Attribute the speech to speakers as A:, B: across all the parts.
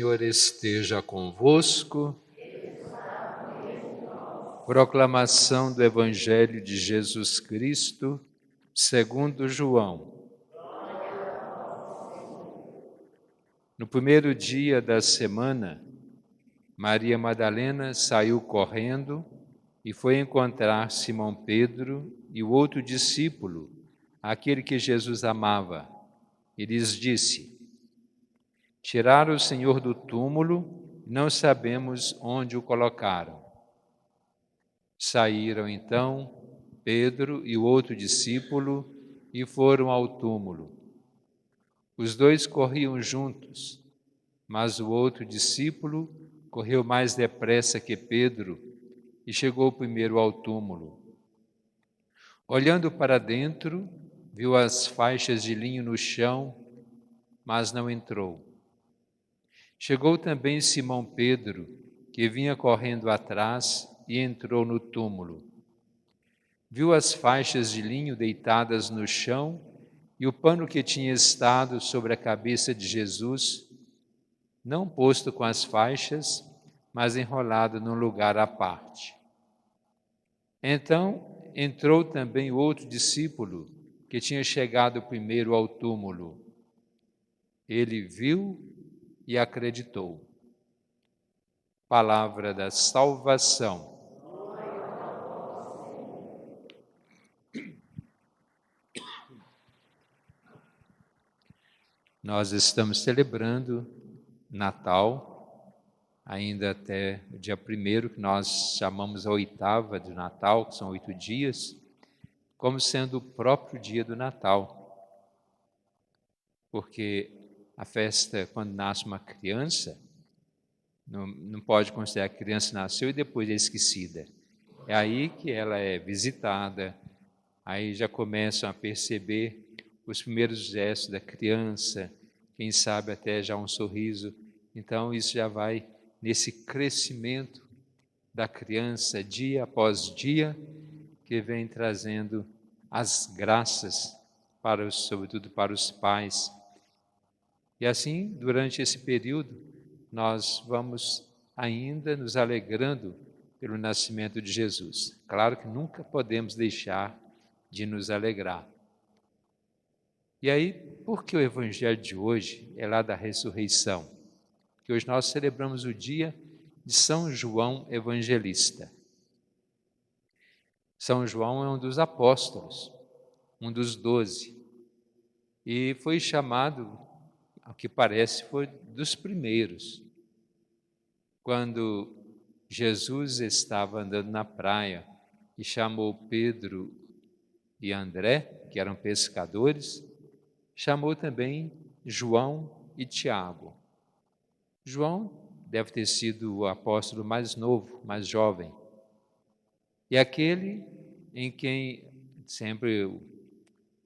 A: Senhor esteja convosco. Proclamação do Evangelho de Jesus Cristo, segundo João. No primeiro dia da semana, Maria Madalena saiu correndo e foi encontrar Simão Pedro e o outro discípulo, aquele que Jesus amava, e lhes disse: Tiraram o Senhor do túmulo, não sabemos onde o colocaram. Saíram então Pedro e o outro discípulo e foram ao túmulo. Os dois corriam juntos, mas o outro discípulo correu mais depressa que Pedro e chegou primeiro ao túmulo. Olhando para dentro, viu as faixas de linho no chão, mas não entrou. Chegou também Simão Pedro, que vinha correndo atrás, e entrou no túmulo. Viu as faixas de linho deitadas no chão e o pano que tinha estado sobre a cabeça de Jesus, não posto com as faixas, mas enrolado num lugar à parte. Então entrou também outro discípulo, que tinha chegado primeiro ao túmulo. Ele viu e acreditou. Palavra da salvação. Nós estamos celebrando Natal, ainda até o dia 1º, que nós chamamos a oitava de Natal, que são 8 dias, como sendo o próprio dia do Natal. Porque a festa, quando nasce uma criança, não pode considerar que a criança nasceu e depois é esquecida. É aí que ela é visitada, aí já começam a perceber os primeiros gestos da criança, quem sabe até já um sorriso. Então isso já vai nesse crescimento da criança dia após dia, que vem trazendo as graças, sobretudo para os pais. E assim, durante esse período, nós vamos ainda nos alegrando pelo nascimento de Jesus. Claro que nunca podemos deixar de nos alegrar. E aí, por que o Evangelho de hoje é lá da ressurreição? Porque hoje nós celebramos o dia de São João Evangelista. São João é um dos apóstolos, um dos 12, e foi chamado, ao que parece, foi dos primeiros. Quando Jesus estava andando na praia e chamou Pedro e André, que eram pescadores, chamou também João e Tiago. João deve ter sido o apóstolo mais novo, mais jovem, e aquele em quem sempre o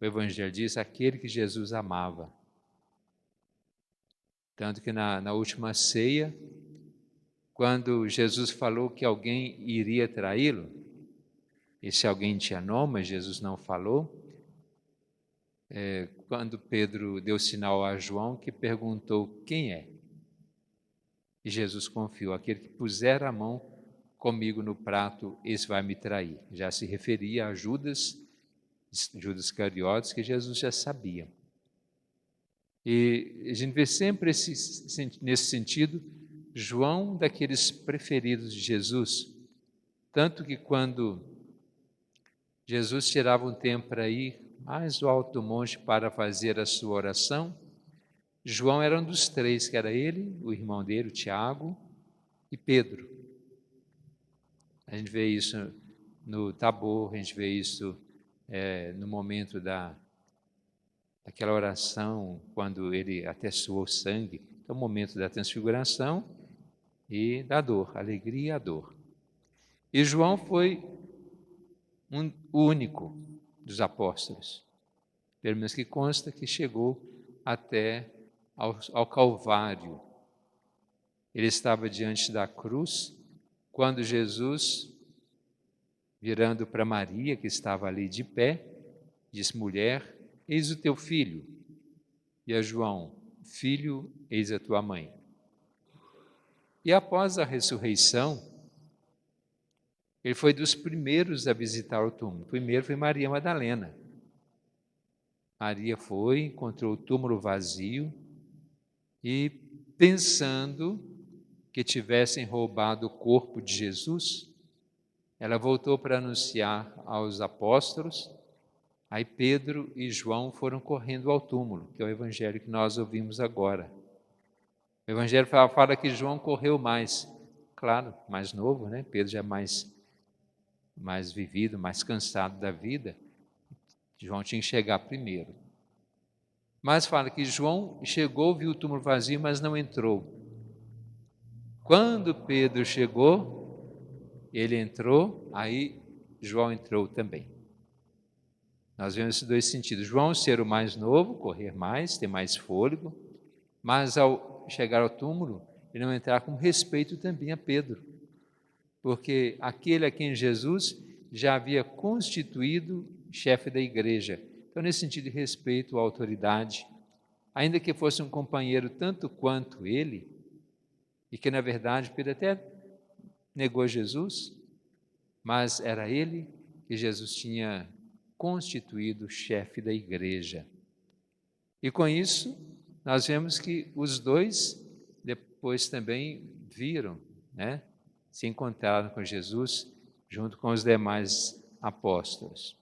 A: Evangelho diz, aquele que Jesus amava. Tanto que na última ceia, quando Jesus falou que alguém iria traí-lo, esse alguém tinha nome, mas Jesus não falou, quando Pedro deu sinal a João, que perguntou quem é, e Jesus confiou, aquele que puser a mão comigo no prato, esse vai me trair. Já se referia a Judas Iscariotes, que Jesus já sabia. E a gente vê sempre nesse sentido, João daqueles preferidos de Jesus, tanto que quando Jesus tirava um tempo para ir mais do alto do monte para fazer a sua oração, João era um dos 3, que era ele, o irmão dele, o Tiago, e Pedro. A gente vê isso no Tabor, a gente vê isso no momento daquela oração, quando ele até suou sangue. É o momento da transfiguração e da dor, a alegria e a dor. E João foi o único dos apóstolos, pelo menos que consta que chegou até ao Calvário. Ele estava diante da cruz, quando Jesus, virando para Maria, que estava ali de pé, disse: mulher, eis o teu filho. E a João: filho, eis a tua mãe. E após a ressurreição, ele foi dos primeiros a visitar o túmulo. Primeiro foi Maria Madalena. Maria foi, encontrou o túmulo vazio e, pensando que tivessem roubado o corpo de Jesus, ela voltou para anunciar aos apóstolos. Aí Pedro e João foram correndo ao túmulo, que é o evangelho que nós ouvimos agora. O evangelho fala que João correu mais, claro, mais novo, né? Pedro já é mais vivido, mais cansado da vida. João tinha que chegar primeiro. Mas fala que João chegou, viu o túmulo vazio, mas não entrou. Quando Pedro chegou, ele entrou, aí João entrou também. Nós vemos esses dois sentidos. João ser o mais novo, correr mais, ter mais fôlego, mas ao chegar ao túmulo, ele não entrar com respeito também a Pedro, porque aquele a quem Jesus já havia constituído chefe da igreja. Então, nesse sentido de respeito à autoridade, ainda que fosse um companheiro tanto quanto ele, e que na verdade Pedro até negou Jesus, mas era ele que Jesus tinha constituído chefe da igreja. E com isso, nós vemos que os dois depois também viram, né? Se encontraram com Jesus junto com os demais apóstolos.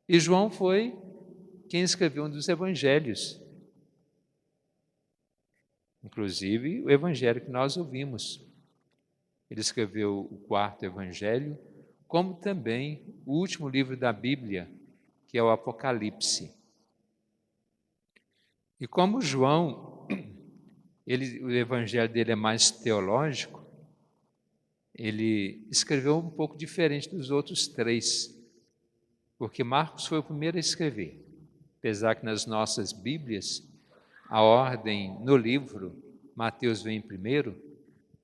A: E João foi quem escreveu um dos evangelhos, inclusive o evangelho que nós ouvimos. Ele escreveu o quarto evangelho, como também o último livro da Bíblia, que é o Apocalipse. E como João, o evangelho dele é mais teológico, ele escreveu um pouco diferente dos outros três, porque Marcos foi o primeiro a escrever. Apesar que nas nossas Bíblias, a ordem no livro, Mateus vem primeiro,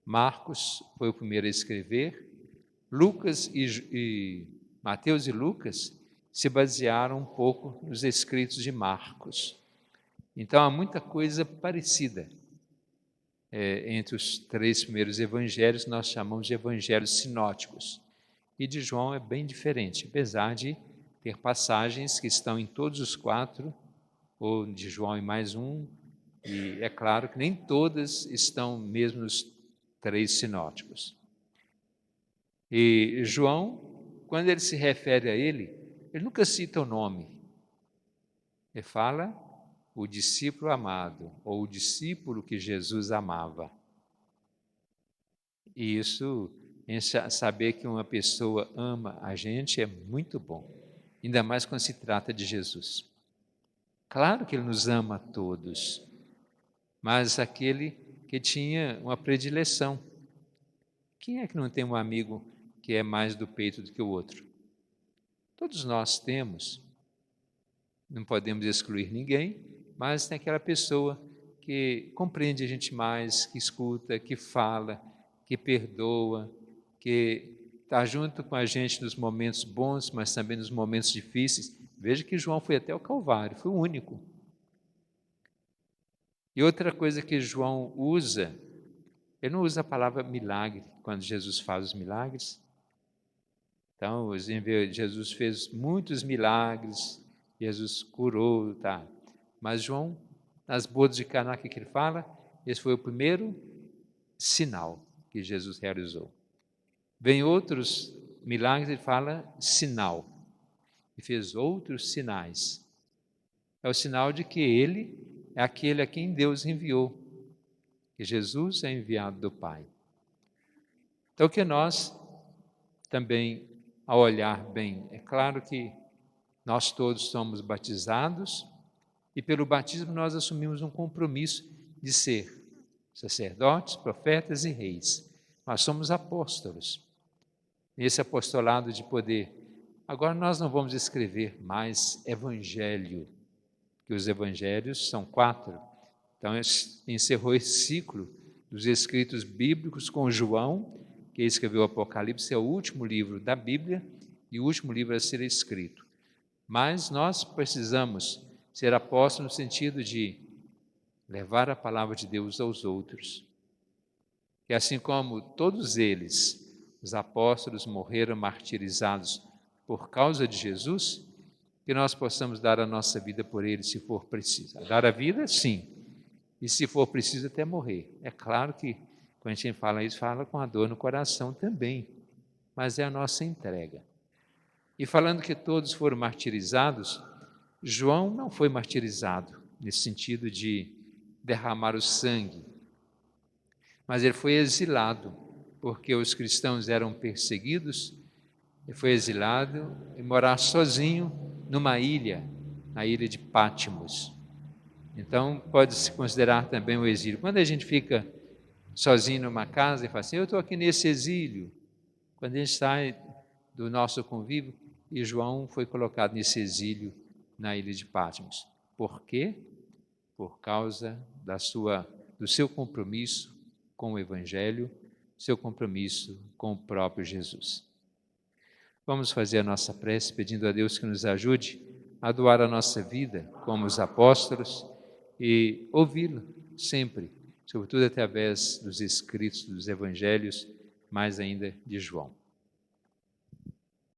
A: Marcos foi o primeiro a escrever, Mateus e Lucas se basearam um pouco nos escritos de Marcos. Então há muita coisa parecida entre os três primeiros evangelhos, nós chamamos de evangelhos sinóticos. E de João é bem diferente, apesar de ter passagens que estão em todos os quatro, ou de João e mais um, e é claro que nem todas estão mesmo nos três sinóticos. E João, quando ele se refere a ele nunca cita o nome. Ele fala o discípulo amado, ou o discípulo que Jesus amava. E isso, em saber que uma pessoa ama a gente é muito bom, ainda mais quando se trata de Jesus. Claro que Ele nos ama a todos, mas aquele que tinha uma predileção. Quem é que não tem um amigo que é mais do peito do que o outro? Todos nós temos, não podemos excluir ninguém, mas tem aquela pessoa que compreende a gente mais, que escuta, que fala, que perdoa, que está junto com a gente nos momentos bons, mas também nos momentos difíceis. Veja que João foi até o Calvário, foi o único. E outra coisa que João usa, ele não usa a palavra milagre quando Jesus faz os milagres. Então, Jesus fez muitos milagres, Jesus curou, tá? Mas João, nas bodas de Caná, o que ele fala? Esse foi o primeiro sinal que Jesus realizou. Vem outros milagres, ele fala sinal. E fez outros sinais. É o sinal de que ele é aquele a quem Deus enviou, que Jesus é enviado do Pai. Então, que nós também, ao olhar bem, é claro que nós todos somos batizados e pelo batismo nós assumimos um compromisso de ser sacerdotes, profetas e reis. Nós somos apóstolos. Esse apostolado de poder. Agora nós não vamos escrever mais evangelho, que os evangelhos são 4. Então encerrou esse ciclo dos escritos bíblicos com João, que escreveu o Apocalipse, é o último livro da Bíblia e o último livro a ser escrito. Mas nós precisamos ser apóstolos no sentido de levar a palavra de Deus aos outros. que assim como todos eles, os apóstolos, morreram martirizados por causa de Jesus, que nós possamos dar a nossa vida por eles, se for preciso. Dar a vida, sim, e se for preciso até morrer. É claro que, quando a gente fala isso, fala com a dor no coração também, mas é a nossa entrega. E falando que todos foram martirizados, João não foi martirizado, nesse sentido de derramar o sangue, mas ele foi exilado, porque os cristãos eram perseguidos. Ele foi exilado e morar sozinho numa ilha, na ilha de Patmos. Então, pode-se considerar também o exílio. Quando a gente fica sozinho numa casa e fala assim, eu estou aqui nesse exílio, quando a gente sai do nosso convívio, e João foi colocado nesse exílio na ilha de Patmos. Por quê? Por causa do seu compromisso com o Evangelho, seu compromisso com o próprio Jesus. Vamos fazer a nossa prece pedindo a Deus que nos ajude a doar a nossa vida como os apóstolos e ouvi-lo sempre, sobretudo através dos escritos dos evangelhos, mais ainda de João.